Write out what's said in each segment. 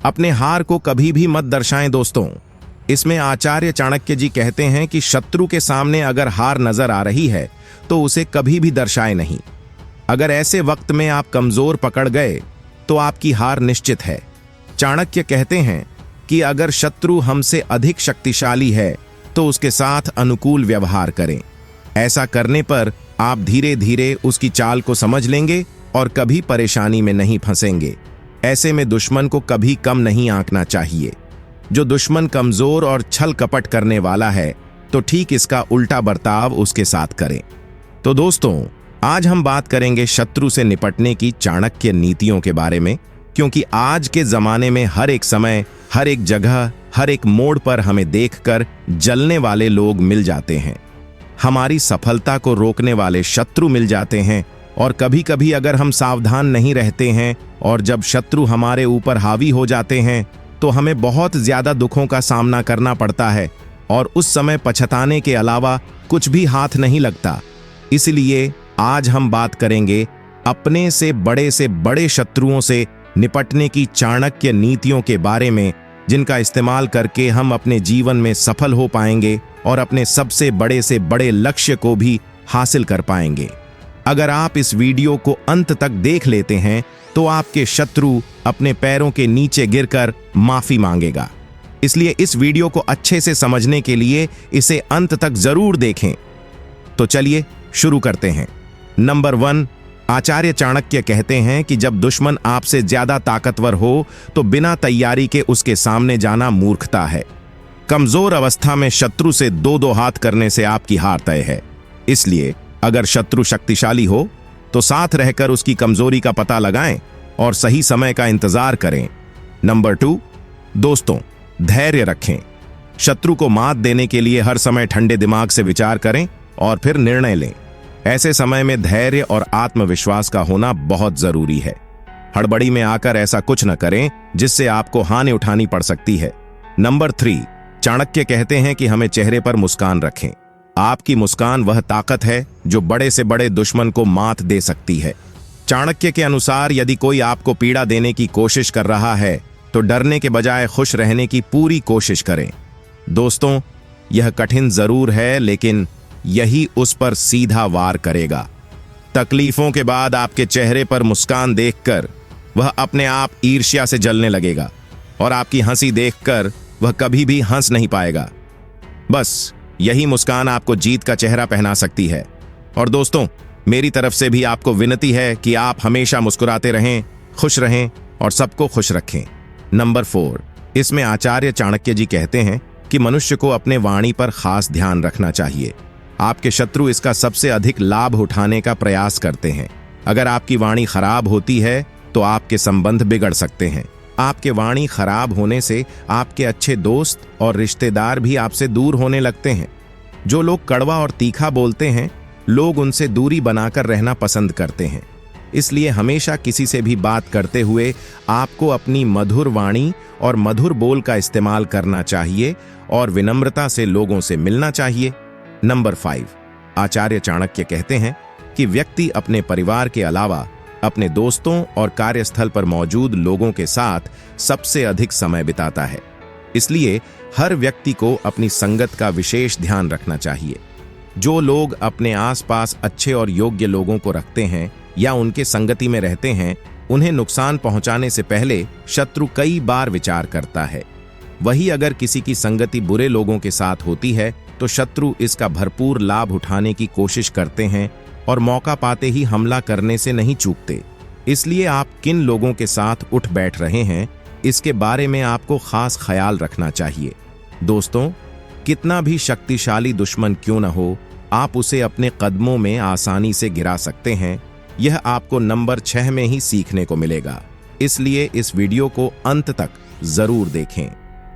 अपने हार को कभी भी मत दर्शाएं दोस्तों। इसमें आचार्य चाणक्य जी कहते हैं कि शत्रु के सामने अगर हार नजर आ रही है तो उसे कभी भी दर्शाए नहीं। अगर ऐसे वक्त में आप कमजोर पकड़ गए तो आपकी हार निश्चित है। चाणक्य कहते हैं कि अगर शत्रु हमसे अधिक शक्तिशाली है तो उसके साथ अनुकूल व्यवहार करें। ऐसा करने पर आप धीरे धीरे उसकी चाल को समझ लेंगे और कभी परेशानी में नहीं फंसेंगे। ऐसे में दुश्मन को कभी कम नहीं आंकना चाहिए। जो दुश्मन कमजोर और छल कपट करने वाला है तो ठीक इसका उल्टा बर्ताव उसके साथ करें। तो दोस्तों, आज हम बात करेंगे शत्रु से निपटने की चाणक्य नीतियों के बारे में, क्योंकि आज के जमाने में हर एक समय, हर एक जगह, हर एक मोड़ पर हमें देखकर जलने वाले लोग मिल जाते हैं। हमारी सफलता को रोकने वाले शत्रु मिल जाते हैं और कभी कभी अगर हम सावधान नहीं रहते हैं और जब शत्रु हमारे ऊपर हावी हो जाते हैं तो हमें बहुत ज्यादा दुखों का सामना करना पड़ता है और उस समय पछताने के अलावा कुछ भी हाथ नहीं लगता। इसलिए आज हम बात करेंगे अपने से बड़े शत्रुओं से निपटने की चाणक्य नीतियों के बारे में, जिनका इस्तेमाल करके हम अपने जीवन में सफल हो पाएंगे और अपने सबसे बड़े से बड़े लक्ष्य को भी हासिल कर पाएंगे। अगर आप इस वीडियो को अंत तक देख लेते हैं तो आपके शत्रु अपने पैरों के नीचे गिरकर माफी मांगेगा। इसलिए इस वीडियो को अच्छे से समझने के लिए इसे अंत तक जरूर देखें। तो चलिए शुरू करते हैं। नंबर 1, आचार्य चाणक्य कहते हैं कि जब दुश्मन आपसे ज्यादा ताकतवर हो तो बिना तैयारी के उसके सामने जाना मूर्खता है। कमजोर अवस्था में शत्रु से दो हाथ करने से आपकी हार तय है। इसलिए अगर शत्रु शक्तिशाली हो तो साथ रहकर उसकी कमजोरी का पता लगाएं और सही समय का इंतजार करें। नंबर 2, दोस्तों, धैर्य रखें। शत्रु को मात देने के लिए हर समय ठंडे दिमाग से विचार करें और फिर निर्णय लें। ऐसे समय में धैर्य और आत्मविश्वास का होना बहुत जरूरी है। हड़बड़ी में आकर ऐसा कुछ न करें जिससे आपको हानि उठानी पड़ सकती है। नंबर 3, चाणक्य कहते हैं कि हमें चेहरे पर मुस्कान रखें। आपकी मुस्कान वह ताकत है जो बड़े से बड़े दुश्मन को मात दे सकती है। चाणक्य के अनुसार यदि कोई आपको पीड़ा देने की कोशिश कर रहा है तो डरने के बजाय खुश रहने की पूरी कोशिश करें। दोस्तों, यह कठिन जरूर है लेकिन यही उस पर सीधा वार करेगा। तकलीफों के बाद आपके चेहरे पर मुस्कान देखकर वह अपने आप ईर्ष्या से जलने लगेगा और आपकी हंसी देखकर वह कभी भी हंस नहीं पाएगा। बस यही मुस्कान आपको जीत का चेहरा पहना सकती है। और दोस्तों, मेरी तरफ से भी आपको विनती है कि आप हमेशा मुस्कुराते रहें, खुश रहें और सबको खुश रखें। नंबर 4, इसमें आचार्य चाणक्य जी कहते हैं कि मनुष्य को अपने वाणी पर खास ध्यान रखना चाहिए। आपके शत्रु इसका सबसे अधिक लाभ उठाने का प्रयास करते हैं। अगर आपकी वाणी खराब होती है तो आपके संबंध बिगड़ सकते हैं। आपके वाणी खराब होने से आपके अच्छे दोस्त और रिश्तेदार भी आपसे दूर होने लगते हैं। जो लोग कड़वा और तीखा बोलते हैं, लोग उनसे दूरी बनाकर रहना पसंद करते हैं। इसलिए हमेशा किसी से भी बात करते हुए आपको अपनी मधुर वाणी और मधुर बोल का इस्तेमाल करना चाहिए और विनम्रता से लोगों से मिलना चाहिए। नंबर 5, आचार्य चाणक्य कहते हैं कि व्यक्ति अपने परिवार के अलावा अपने दोस्तों और कार्यस्थल पर मौजूद लोगों के साथ सबसे अधिक समय बिताता है। इसलिए हर व्यक्ति को अपनी संगत का विशेष ध्यान रखना चाहिए। जो लोग अपने आसपास अच्छे और योग्य लोगों को रखते हैं या उनके संगति में रहते हैं, उन्हें नुकसान पहुंचाने से पहले शत्रु कई बार विचार करता है। वही अगर किसी की संगति बुरे लोगों के साथ होती है तो शत्रु इसका भरपूर लाभ उठाने की कोशिश करते हैं और मौका पाते ही हमला करने से नहीं चूकते। इसलिए आप किन लोगों के साथ उठ बैठ रहे हैं, इसके बारे में आपको खास ख्याल रखना चाहिए। दोस्तों, कितना भी शक्तिशाली दुश्मन क्यों न हो, आप उसे अपने कदमों में आसानी से गिरा सकते हैं। यह आपको नंबर 6 में ही सीखने को मिलेगा। इसलिए इस वीडियो को अंत तक जरूर देखें।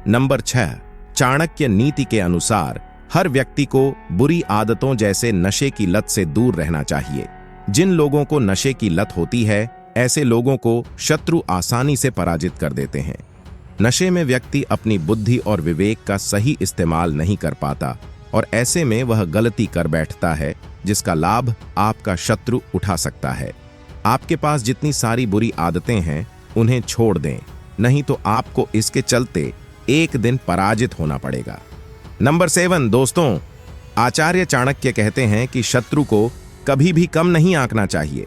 नंबर 6, चाणक्य नीति के अनुसार हर व्यक्ति को बुरी आदतों जैसे नशे की लत से दूर रहना चाहिए। जिन लोगों को नशे की लत होती है, ऐसे लोगों को शत्रु आसानी से पराजित कर देते हैं। नशे में व्यक्ति अपनी बुद्धि और विवेक का सही इस्तेमाल नहीं कर पाता और ऐसे में वह गलती कर बैठता है जिसका लाभ आपका शत्रु उठा सकता है। आपके पास जितनी सारी बुरी आदतें हैं, उन्हें छोड़ दें नहीं तो आपको इसके चलते एक दिन पराजित होना पड़ेगा। नंबर 7 दोस्तों, आचार्य चाणक्य कहते हैं कि शत्रु को कभी भी कम नहीं आंकना चाहिए।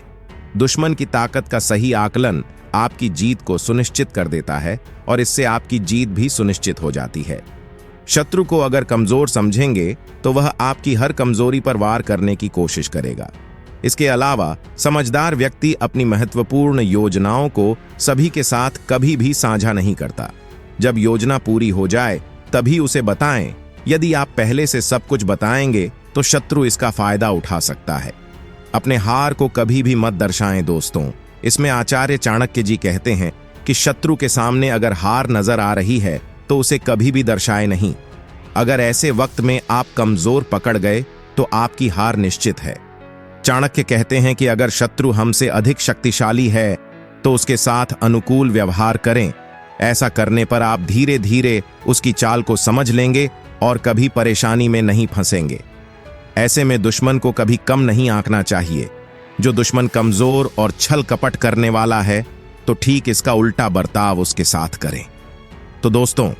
दुश्मन की ताकत का सही आकलन आपकी जीत को सुनिश्चित कर देता है और इससे आपकी जीत भी सुनिश्चित हो जाती है। शत्रु को अगर कमजोर समझेंगे तो वह आपकी हर कमजोरी पर वार करने की कोशिश करेगा। इसके अलावा समझदार व्यक्ति अपनी महत्वपूर्ण योजनाओं को सभी के साथ कभी भी साझा नहीं करता। जब योजना पूरी हो जाए तभी उसे बताएं। यदि आप पहले से सब कुछ बताएंगे तो शत्रु इसका फायदा उठा सकता है। अपने हार को कभी भी मत दर्शाएं दोस्तों। इसमें आचार्य चाणक्य जी कहते हैं कि शत्रु के सामने अगर हार नजर आ रही है तो उसे कभी भी दर्शाए नहीं। अगर ऐसे वक्त में आप कमजोर पकड़ गए तो आपकी हार निश्चित है। चाणक्य कहते हैं कि अगर शत्रु हमसे अधिक शक्तिशाली है तो उसके साथ अनुकूल व्यवहार करें। ऐसा करने पर आप धीरे धीरे उसकी चाल को समझ लेंगे और कभी परेशानी में नहीं फंसेंगे। ऐसे में दुश्मन को कभी कम नहीं आंकना चाहिए। जो दुश्मन कमजोर और छल कपट करने वाला है तो ठीक इसका उल्टा बर्ताव उसके साथ करें। तो दोस्तों,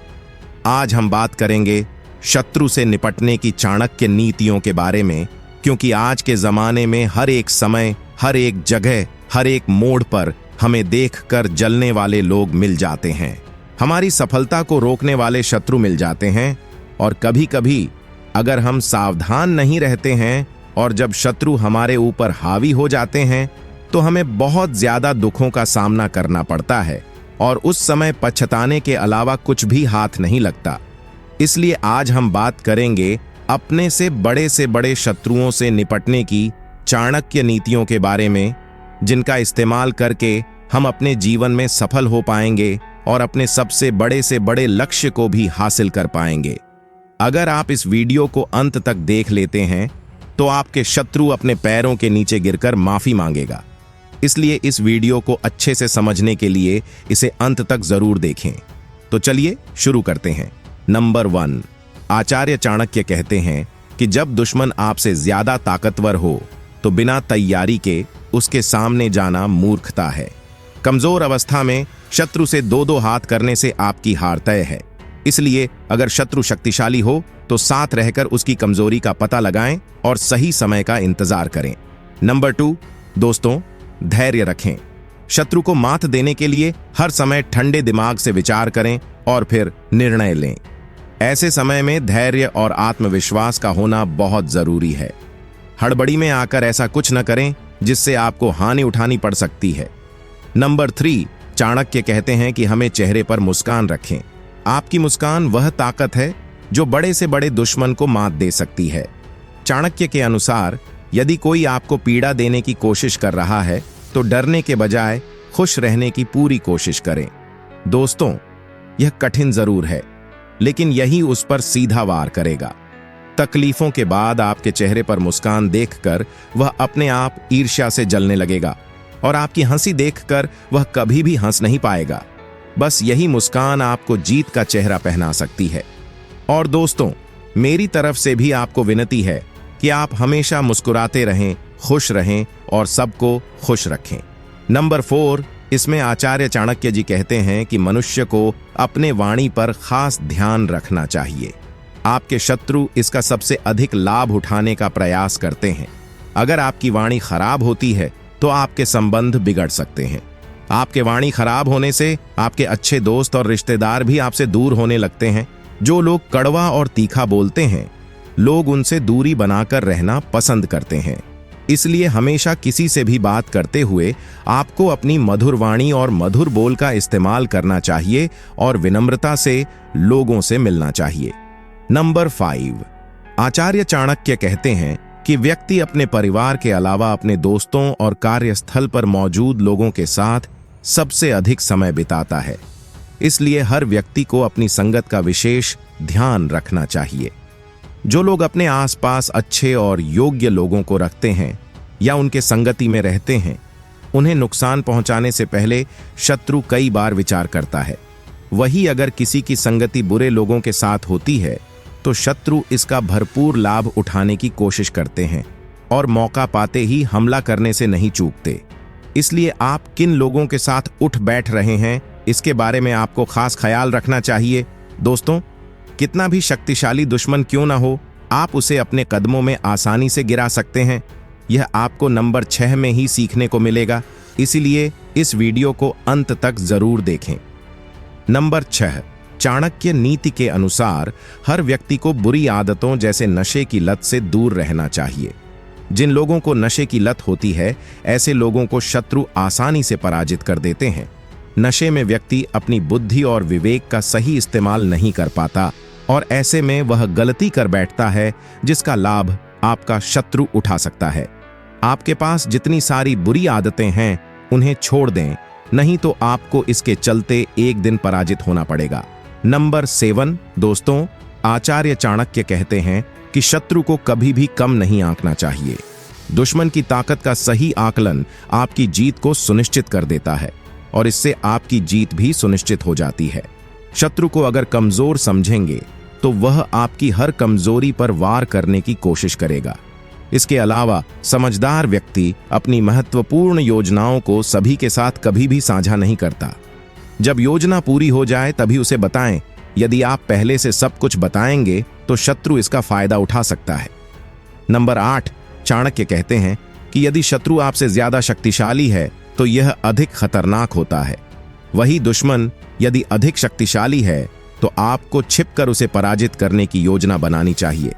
आज हम बात करेंगे शत्रु से निपटने की चाणक्य नीतियों के बारे में, क्योंकि आज के जमाने में हर एक समय, हर एक जगह, हर एक मोड़ पर हमें देखकर जलने वाले लोग मिल जाते हैं। हमारी सफलता को रोकने वाले शत्रु मिल जाते हैं और कभी कभी अगर हम सावधान नहीं रहते हैं और जब शत्रु हमारे ऊपर हावी हो जाते हैं तो हमें बहुत ज्यादा दुखों का सामना करना पड़ता है और उस समय पछताने के अलावा कुछ भी हाथ नहीं लगता। इसलिए आज हम बात करेंगे अपने से बड़े शत्रुओं से निपटने की चाणक्य नीतियों के बारे में, जिनका इस्तेमाल करके हम अपने जीवन में सफल हो पाएंगे और अपने सबसे बड़े से बड़े लक्ष्य को भी हासिल कर पाएंगे। अगर आप इस वीडियो को अंत तक देख लेते हैं तो आपके शत्रु अपने पैरों के नीचे गिरकर माफी मांगेगा। इसलिए इस वीडियो को अच्छे से समझने के लिए इसे अंत तक जरूर देखें। तो चलिए शुरू करते हैं। नंबर 1, आचार्य चाणक्य कहते हैं कि जब दुश्मन आपसे ज्यादा ताकतवर हो तो बिना तैयारी के उसके सामने जाना मूर्खता है। कमजोर अवस्था में शत्रु से 2-2 हाथ करने से आपकी हार तय है। इसलिए अगर शत्रु शक्तिशाली हो तो साथ रहकर उसकी कमजोरी का पता लगाएं और सही समय का इंतजार करें। नंबर 2 दोस्तों, धैर्य रखें। शत्रु को मात देने के लिए हर समय ठंडे दिमाग से विचार करें और फिर निर्णय लें। ऐसे समय में धैर्य और आत्मविश्वास का होना बहुत जरूरी है। हड़बड़ी में आकर ऐसा कुछ न करें जिससे आपको हानि उठानी पड़ सकती है। नंबर 3, चाणक्य कहते हैं कि हमें चेहरे पर मुस्कान रखें। आपकी मुस्कान वह ताकत है जो बड़े से बड़े दुश्मन को मात दे सकती है। चाणक्य के अनुसार यदि कोई आपको पीड़ा देने की कोशिश कर रहा है तो डरने के बजाय खुश रहने की पूरी कोशिश करें। दोस्तों, यह कठिन जरूर है, लेकिन यही उस पर सीधा वार करेगा। तकलीफों के बाद आपके चेहरे पर मुस्कान देखकर वह अपने आप ईर्ष्या से जलने लगेगा और आपकी हंसी देखकर वह कभी भी हंस नहीं पाएगा। बस यही मुस्कान आपको जीत का चेहरा पहना सकती है। और दोस्तों, मेरी तरफ से भी आपको विनती है कि आप हमेशा मुस्कुराते रहें, खुश रहें और सबको खुश रखें। नंबर 4, इसमें आचार्य चाणक्य जी कहते हैं कि मनुष्य को अपने वाणी पर खास ध्यान रखना चाहिए। आपके शत्रु इसका सबसे अधिक लाभ उठाने का प्रयास करते हैं। अगर आपकी वाणी खराब होती है तो आपके संबंध बिगड़ सकते हैं। आपके वाणी खराब होने से आपके अच्छे दोस्त और रिश्तेदार भी आपसे दूर होने लगते हैं। जो लोग कड़वा और तीखा बोलते हैं, लोग उनसे दूरी बनाकर रहना पसंद करते हैं। इसलिए हमेशा किसी से भी बात करते हुए आपको अपनी मधुर वाणी और मधुर बोल का इस्तेमाल करना चाहिए और विनम्रता से लोगों से मिलना चाहिए। नंबर 5, आचार्य चाणक्य कहते हैं कि व्यक्ति अपने परिवार के अलावा अपने दोस्तों और कार्यस्थल पर मौजूद लोगों के साथ सबसे अधिक समय बिताता है। इसलिए हर व्यक्ति को अपनी संगत का विशेष ध्यान रखना चाहिए। जो लोग अपने आसपास अच्छे और योग्य लोगों को रखते हैं या उनके संगति में रहते हैं, उन्हें नुकसान पहुंचाने से पहले शत्रु कई बार विचार करता है। वही अगर किसी की संगति बुरे लोगों के साथ होती है तो शत्रु इसका भरपूर लाभ उठाने की कोशिश करते हैं और मौका पाते ही हमला करने से नहीं चूकते। इसलिए आप किन लोगों के साथ उठ बैठ रहे हैं इसके बारे में आपको खास ख्याल रखना चाहिए। दोस्तों, कितना भी शक्तिशाली दुश्मन क्यों ना हो, आप उसे अपने कदमों में आसानी से गिरा सकते हैं। यह आपको नंबर 6 में ही सीखने को मिलेगा, इसीलिए इस वीडियो को अंत तक जरूर देखें। नंबर 6, चाणक्य नीति के अनुसार हर व्यक्ति को बुरी आदतों जैसे नशे की लत से दूर रहना चाहिए। जिन लोगों को नशे की लत होती है, ऐसे लोगों को शत्रु आसानी से पराजित कर देते हैं। नशे में व्यक्ति अपनी बुद्धि और विवेक का सही इस्तेमाल नहीं कर पाता और ऐसे में वह गलती कर बैठता है जिसका लाभ आपका शत्रु उठा सकता है। आपके पास जितनी सारी बुरी आदतें हैं, उन्हें छोड़ दें, नहीं तो आपको इसके चलते एक दिन पराजित होना पड़ेगा। नंबर 7, दोस्तों, आचार्य चाणक्य कहते हैं कि शत्रु को कभी भी कम नहीं आंकना चाहिए। दुश्मन की ताकत का सही आकलन आपकी जीत को सुनिश्चित कर देता है और इससे आपकी जीत भी सुनिश्चित हो जाती है। शत्रु को अगर कमजोर समझेंगे तो वह आपकी हर कमजोरी पर वार करने की कोशिश करेगा। इसके अलावा समझदार व्यक्ति अपनी महत्वपूर्ण योजनाओं को सभी के साथ कभी भी साझा नहीं करता। जब योजना पूरी हो जाए तभी उसे बताएं। यदि आप पहले से सब कुछ बताएंगे तो शत्रु इसका फायदा उठा सकता है। नंबर 8, चाणक्य कहते हैं कि यदि शत्रु आपसे ज्यादा शक्तिशाली है तो यह अधिक खतरनाक होता है। वही दुश्मन यदि अधिक शक्तिशाली है तो आपको छिपकर उसे पराजित करने की योजना बनानी चाहिए।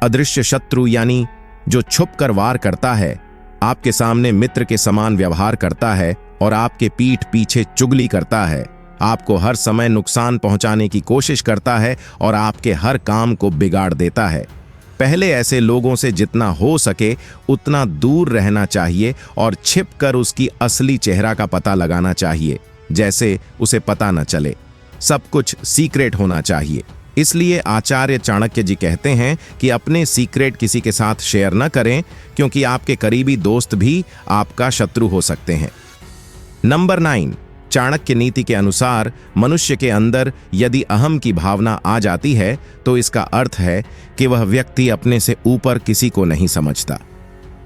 अदृश्य शत्रु यानी जो छुपकर वार करता है, आपके सामने मित्र के समान व्यवहार करता है और आपके पीठ पीछे चुगली करता है, आपको हर समय नुकसान पहुंचाने की कोशिश करता है और आपके हर काम को बिगाड़ देता है। पहले ऐसे लोगों से जितना हो सके उतना दूर रहना चाहिए और छिपकर उसकी असली चेहरा का पता लगाना चाहिए, जैसे उसे पता न चले। सब कुछ सीक्रेट होना चाहिए। इसलिए आचार्य चाणक्य जी कहते हैं कि अपने सीक्रेट किसी के साथ शेयर न करें, क्योंकि आपके करीबी दोस्त भी आपका शत्रु हो सकते हैं। नंबर 9, चाणक्य नीति के अनुसार मनुष्य के अंदर यदि अहम की भावना आ जाती है तो इसका अर्थ है कि वह व्यक्ति अपने से ऊपर किसी को नहीं समझता।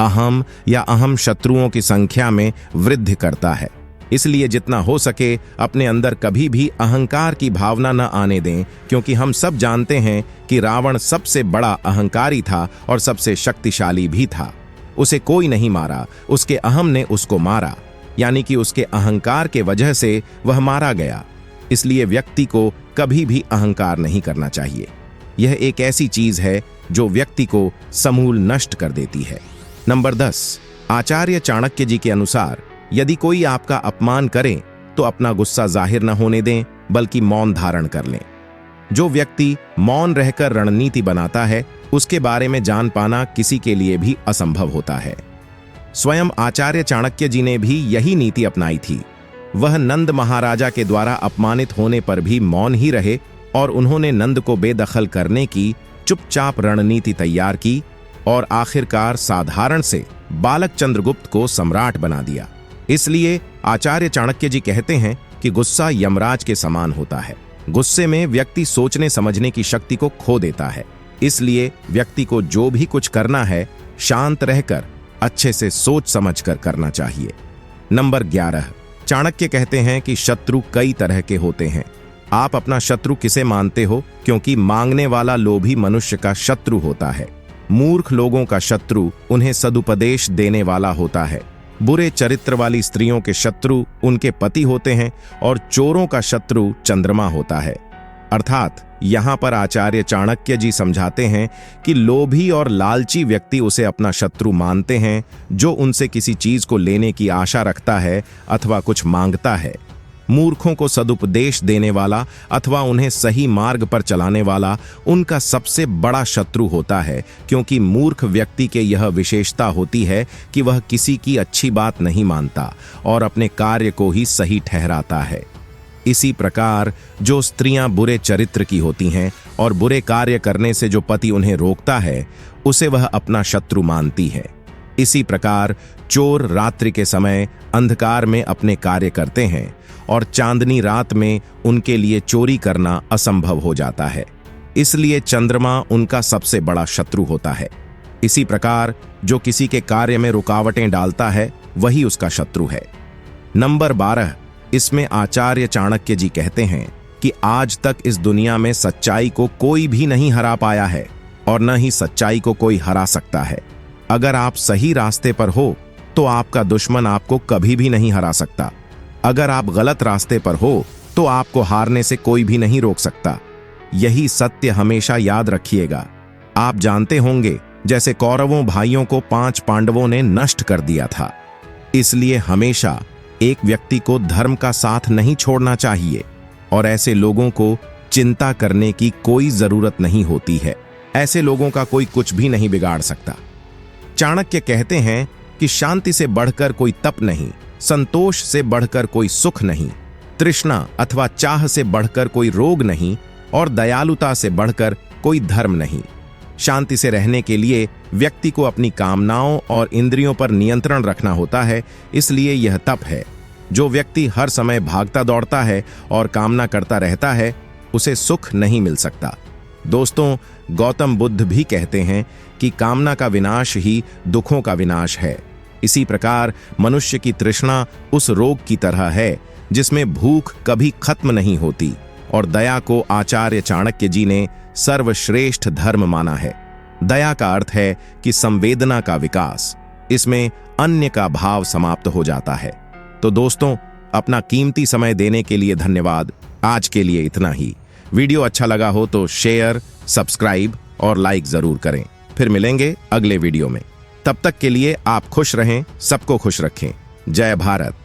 अहम या अहम शत्रुओं की संख्या में वृद्धि करता है। इसलिए जितना हो सके अपने अंदर कभी भी अहंकार की भावना न आने दें, क्योंकि हम सब जानते हैं कि रावण सबसे बड़ा अहंकारी था और सबसे शक्तिशाली भी था। उसे कोई नहीं मारा, उसके अहम ने उसको मारा, यानी कि उसके अहंकार के वजह से वह मारा गया। इसलिए व्यक्ति को कभी भी अहंकार नहीं करना चाहिए। यह एक ऐसी चीज है जो व्यक्ति को समूल नष्ट कर देती है। नंबर 10, आचार्य चाणक्य जी के अनुसार यदि कोई आपका अपमान करे तो अपना गुस्सा जाहिर न होने दें, बल्कि मौन धारण कर लें। जो व्यक्ति मौन रहकर रणनीति बनाता है, उसके बारे में जान पाना किसी के लिए भी असंभव होता है। स्वयं आचार्य चाणक्य जी ने भी यही नीति अपनाई थी। वह नंद महाराजा के द्वारा अपमानित होने पर भी मौन ही रहे और उन्होंने नंद को बेदखल करने की चुपचाप रणनीति तैयार की और आखिरकार साधारण से बालक चंद्रगुप्त को सम्राट बना दिया। इसलिए आचार्य चाणक्य जी कहते हैं कि गुस्सा यमराज के समान होता है। गुस्से में व्यक्ति सोचने समझने की शक्ति को खो देता है। इसलिए व्यक्ति को जो भी कुछ करना है शांत रहकर अच्छे से सोच समझकर करना चाहिए। नंबर 11, चाणक्य कहते हैं कि शत्रु कई तरह के होते हैं। आप अपना शत्रु किसे मानते हो? क्योंकि मांगने वाला लोभी मनुष्य का शत्रु होता है। मूर्ख लोगों का शत्रु उन्हें सदुपदेश देने वाला होता है। बुरे चरित्र वाली स्त्रियों के शत्रु उनके पति होते हैं और चोरों का शत्रु चंद्रमा होता है। अर्थात यहाँ पर आचार्य चाणक्य जी समझाते हैं कि लोभी और लालची व्यक्ति उसे अपना शत्रु मानते हैं जो उनसे किसी चीज को लेने की आशा रखता है अथवा कुछ मांगता है। मूर्खों को सदुपदेश देने वाला अथवा उन्हें सही मार्ग पर चलाने वाला उनका सबसे बड़ा शत्रु होता है, क्योंकि मूर्ख व्यक्ति के यह विशेषता होती है कि वह किसी की अच्छी बात नहीं मानता और अपने कार्य को ही सही ठहराता है। इसी प्रकार जो स्त्रियां बुरे चरित्र की होती हैं और बुरे कार्य करने से जो पति उन्हें रोकता है, उसे वह अपना शत्रु मानती है। इसी प्रकार चोर रात्रि के समय अंधकार में अपने कार्य करते हैं और चांदनी रात में उनके लिए चोरी करना असंभव हो जाता है। इसलिए चंद्रमा उनका सबसे बड़ा शत्रु होता है। इसी प्रकार जो किसी के कार्य में रुकावटें डालता है वही उसका शत्रु है। नंबर 12, इसमें आचार्य चाणक्य जी कहते हैं कि आज तक इस दुनिया में सच्चाई को कोई भी नहीं हरा पाया है और न ही सच्चाई को कोई हरा सकता है। अगर आप सही रास्ते पर हो तो आपका दुश्मन आपको कभी भी नहीं हरा सकता। अगर आप गलत रास्ते पर हो तो आपको हारने से कोई भी नहीं रोक सकता। यही सत्य हमेशा याद रखिएगा। आप जानते होंगे जैसे कौरवों भाइयों को 5 पांडवों ने नष्ट कर दिया था। इसलिए हमेशा एक व्यक्ति को धर्म का साथ नहीं छोड़ना चाहिए और ऐसे लोगों को चिंता करने की कोई जरूरत नहीं होती है। ऐसे लोगों का कोई कुछ भी नहीं बिगाड़ सकता। चाणक्य कहते हैं कि शांति से बढ़कर कोई तप नहीं, संतोष से बढ़कर कोई सुख नहीं, तृष्णा अथवा चाह से बढ़कर कोई रोग नहीं और दयालुता से बढ़कर कोई धर्म नहीं। शांति से रहने के लिए व्यक्ति को अपनी कामनाओं और इंद्रियों पर नियंत्रण रखना होता है। इसलिए यह तप है। जो व्यक्ति हर समय भागता दौड़ता है और कामना करता रहता है, उसे सुख नहीं मिल सकता। दोस्तों, गौतम बुद्ध भी कहते हैं कि कामना का विनाश ही दुखों का विनाश है। इसी प्रकार मनुष्य की तृष्णा उस रोग की तरह है जिसमें भूख कभी खत्म नहीं होती और दया को आचार्य चाणक्य जी ने सर्वश्रेष्ठ धर्म माना है। दया का अर्थ है कि संवेदना का विकास। इसमें अन्य का भाव समाप्त हो जाता है। तो दोस्तों, अपना कीमती समय देने के लिए धन्यवाद। आज के लिए इतना ही। वीडियो अच्छा लगा हो तो शेयर, सब्सक्राइब और लाइक जरूर करें। फिर मिलेंगे अगले वीडियो में। तब तक के लिए आप खुश रहें, सबको खुश रखें। जय भारत।